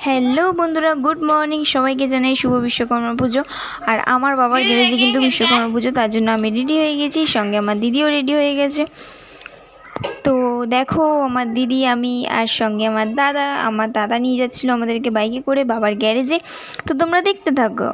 Hello বন্ধুরা, good morning. সবাইকে জানাই শুভ বিশ্বকর্মা পুজো। আর আমার বাবার গ্যারেজে কিন্তু বিশ্বকর্মা পুজো, তার জন্য আমি রেডি হয়ে গেছি, সঙ্গে আমার দিদিও রেডি হয়ে গেছে। তো দেখো, আমার দিদি, আমি আর সঙ্গে আমার দাদা নিয়ে যাচ্ছিলো আমাদেরকে বাইকে করে বাবার গ্যারেজে। তো তোমরা দেখতে থাকো।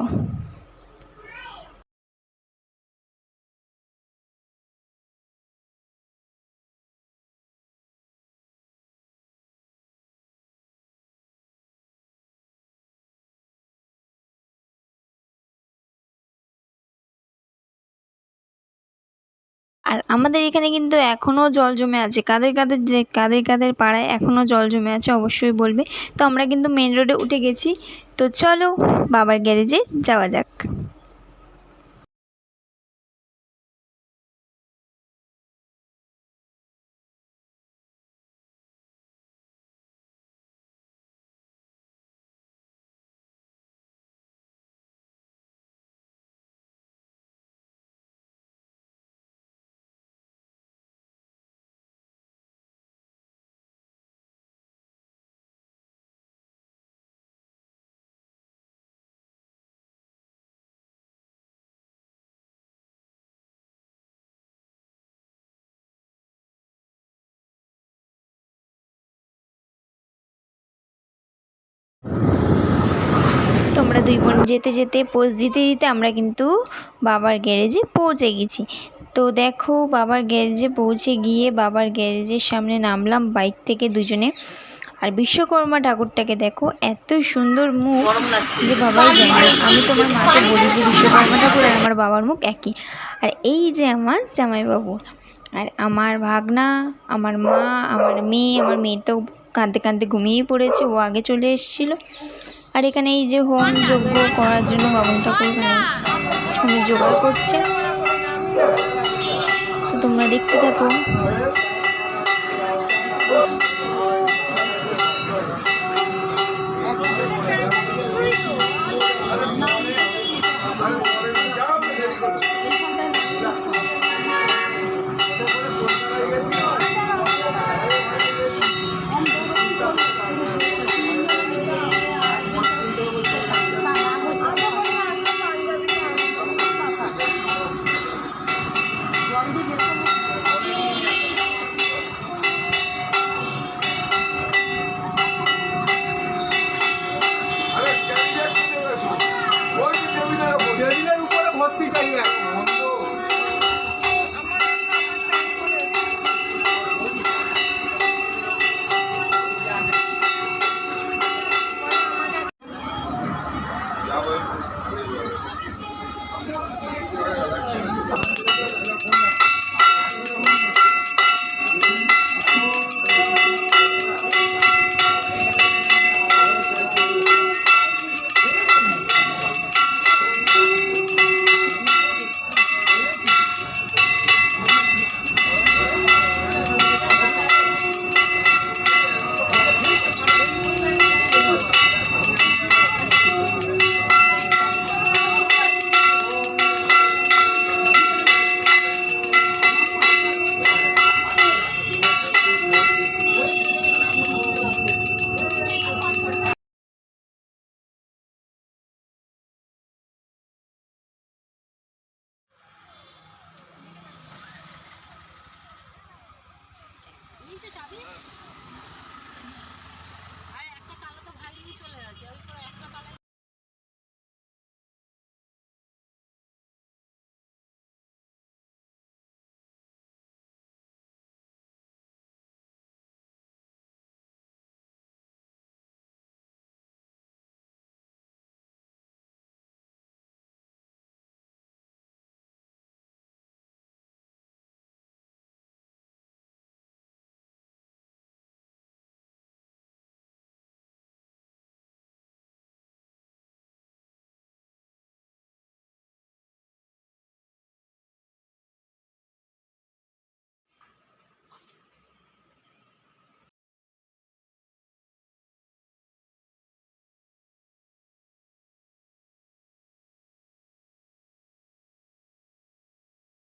আর আমাদের এখানে কিন্তু এখনও জল জমে আছে। কাদের পাড়ায় এখনও জল জমে আছে অবশ্যই বলবে। তো আমরা কিন্তু মেন রোডে উঠে গেছি। তো চলো বাবার গ্যারেজে যাওয়া যাক। তো আমরা দুই বোন যেতে যেতে পোজ দিতে দিতে আমরা কিন্তু বাবার গ্যারেজে পৌঁছে গেছি। তো দেখো, বাবার গ্যারেজে পৌঁছে গিয়ে বাবার গ্যারেজের সামনে নামলাম বাইক থেকে দুজনে। আর বিশ্বকর্মা ঠাকুরটাকে দেখো, এত সুন্দর মুখ যে বাবাই জানে। আমি তোমার মাকে বলি যে বিশ্বকর্মা ঠাকুর আর আমার বাবার মুখ একই। আর এই যে আমার জামাইবাবু, আর আমার ভাগনা, আমার মা, আমার মেয়ে তো কাঁদতে কাঁদতে ঘুমিয়েই পড়েছে, ও আগে চলে এসেছিলো। আর এখানে এই যে হোম যজ্ঞ করার জন্য বামুন ঠাকুর এখানে হোমে জোগাড় করছে। তো তোমরা দেখতে থাকো।